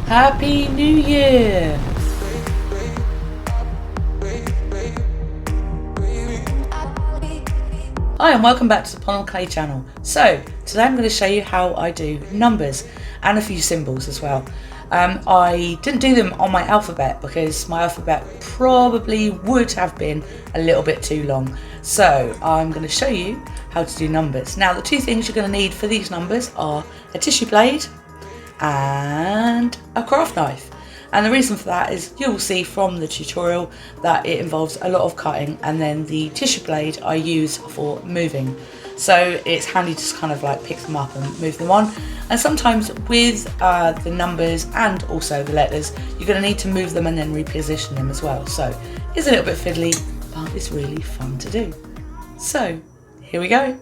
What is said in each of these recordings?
Happy New Year! Hi and welcome back to the Polymer Clay channel. So today I'm going to show you how I do numbers and a few symbols as well. I didn't do them on my alphabet because my alphabet probably would have been a little bit too long. So I'm going to show you how to do numbers. Now the two things you're going to need for these numbers are a tissue blade and a craft knife. And the reason for that is you will see from the tutorial that it involves a lot of cutting, and then the tissue blade I use for moving. So it's handy to just kind of like pick them up and move them on. And sometimes with the numbers and also the letters, you're going to need to move them and then reposition them as well. So it's a little bit fiddly, but it's really fun to do. So here we go.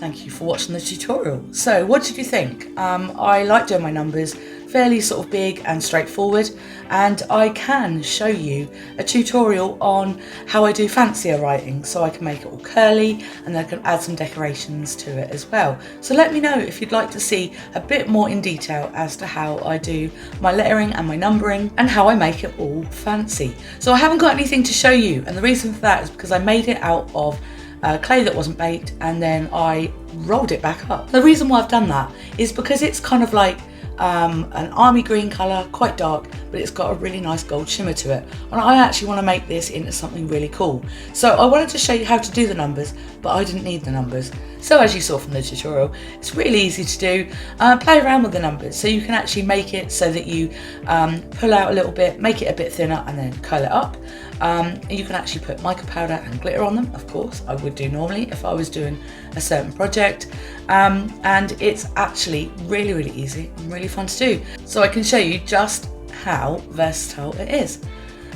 thank you for watching the tutorial. So what did you think? I like doing my numbers fairly sort of big and straightforward, and I can show you a tutorial on how I do fancier writing, so I can make it all curly and then I can add some decorations to it as well. So let me know if you'd like to see a bit more in detail as to how I do my lettering and my numbering and how I make it all fancy. So I haven't got anything to show you, and the reason for that is because I made it out of clay that wasn't baked and then I rolled it back up. The reason why I've done that is because it's kind of like an army green colour, quite dark, but it's got a really nice gold shimmer to it, and I actually want to make this into something really cool. So I wanted to show you how to do the numbers, but I didn't need the numbers. So as you saw from the tutorial, it's really easy to do. Play around with the numbers so you can actually make it so that you pull out a little bit, make it a bit thinner and then curl it up. You can actually put mica powder and glitter on them, of course, I would do normally if I was doing a certain project. And it's actually really, really easy and really fun to do. So I can show you just how versatile it is.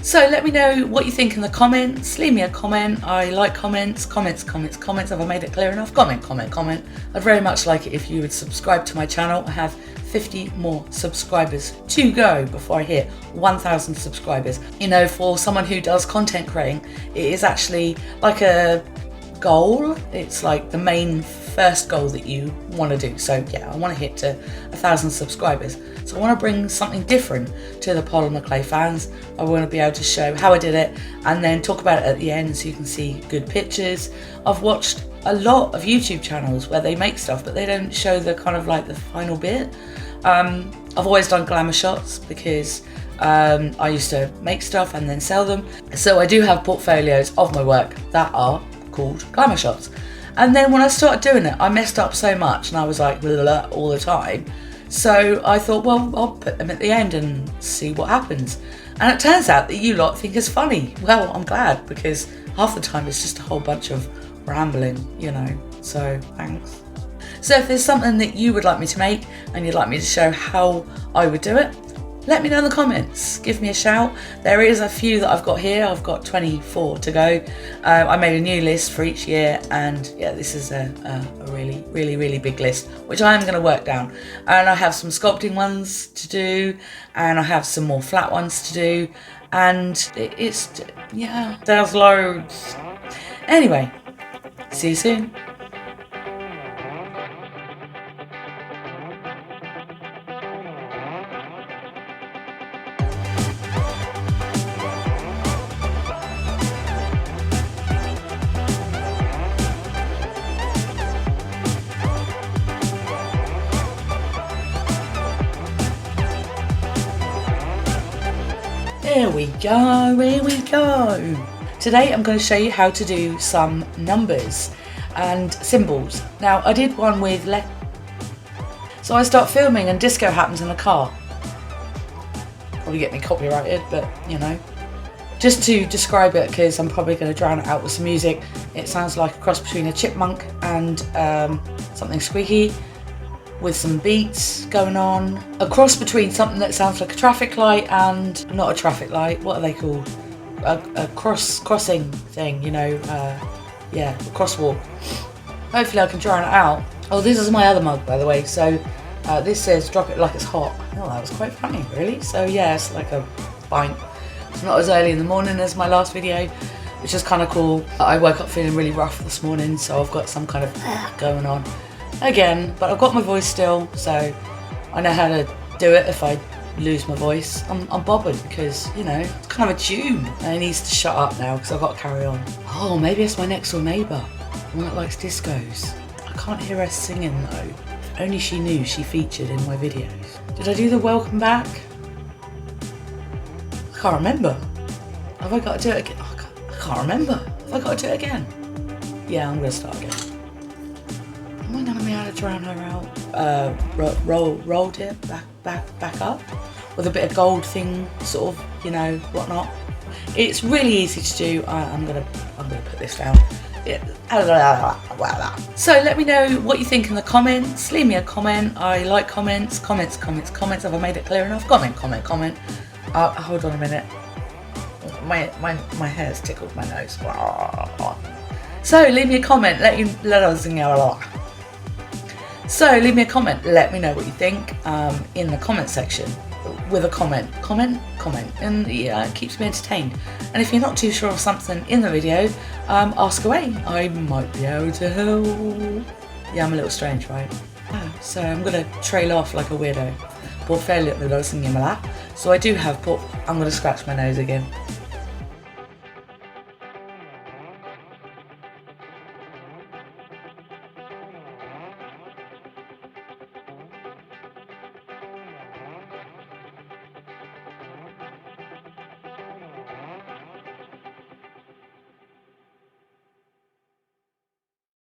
So let me know what you think in the comments. Leave me a comment. I like comments. Have I made it clear enough? Comment. I'd very much like it if you would subscribe to my channel. I have 50 more subscribers to go before I hit 1,000 subscribers. You know, for someone who does content creating, it is actually like a goal. It's like the main first goal that you want to do. So yeah, I want to hit to 1,000 subscribers. So I want to bring something different to the Polymer Clay fans. I want to be able to show how I did it and then talk about it at the end so you can see good pictures. I've watched a lot of YouTube channels where they make stuff but they don't show the kind of like the final bit. I've always done glamour shots because I used to make stuff and then sell them. So I do have portfolios of my work that are called glamour shots. And then when I started doing it, I messed up so much and I was like blah, blah, blah, all the time. So I thought, well, I'll put them at the end and see what happens. And it turns out that you lot think it's funny. Well, I'm glad, because half the time it's just a whole bunch of rambling, you know, so thanks. So if there's something that you would like me to make and you'd like me to show how I would do it, let me know in the comments, give me a shout. There is a few that I've got here, I've got 24 to go. I made a new list for each year, and yeah, this is a really big list, which I am going to work down. And I have some sculpting ones to do, and I have some more flat ones to do, and yeah, there's loads. Anyway, see you soon. Here we go. Today I'm going to show you how to do some numbers and symbols. Now I did one with so I start filming and disco happens in the car. Probably get me copyrighted, but you know. Just to describe it, because I'm probably going to drown it out with some music, it sounds like a cross between a chipmunk and something squeaky, with some beats going on. A cross between something that sounds like a traffic light and not a traffic light. What are they called? A crossing thing, you know, yeah, a crosswalk. Hopefully I can drown it out. Oh, this is my other mug, by the way. So this says drop it like it's hot. Oh, that was quite funny, really. So yeah, it's like a pint. It's not as early in the morning as my last video, which is kind of cool. I woke up feeling really rough this morning, so I've got some kind of going on again, but I've got my voice still, so I know how to do it if I lose my voice. I'm bothered because, you know, it's kind of a tune and it needs to shut up now because I've got to carry on. Oh, maybe it's my next door neighbour, one that likes discos. I can't hear her singing though. If only she knew she featured in my videos. Did I do the welcome back? I can't remember. Have I got to do it again? Oh, I can't remember. Have I got to do it again? Yeah, I'm going to start again. Am I going to be able to drown her out? Rolled it back up with a bit of gold thing, sort of, you know, whatnot. It's really easy to do. I'm gonna put this down. So let me know what you think in the comments. Leave me a comment. I like comments. Have I made it clear enough? Comment. Hold on a minute. My hair's tickled my nose. So leave me a comment. Let us know. So leave me a comment, let me know what you think in the comment section with a comment, and yeah, it keeps me entertained. And if you're not too sure of something in the video, ask away, I might be able to help. Yeah, I'm a little strange, right? So I'm gonna trail off like a weirdo. På fället med lösningen med. So I do have, but I'm gonna scratch my nose again.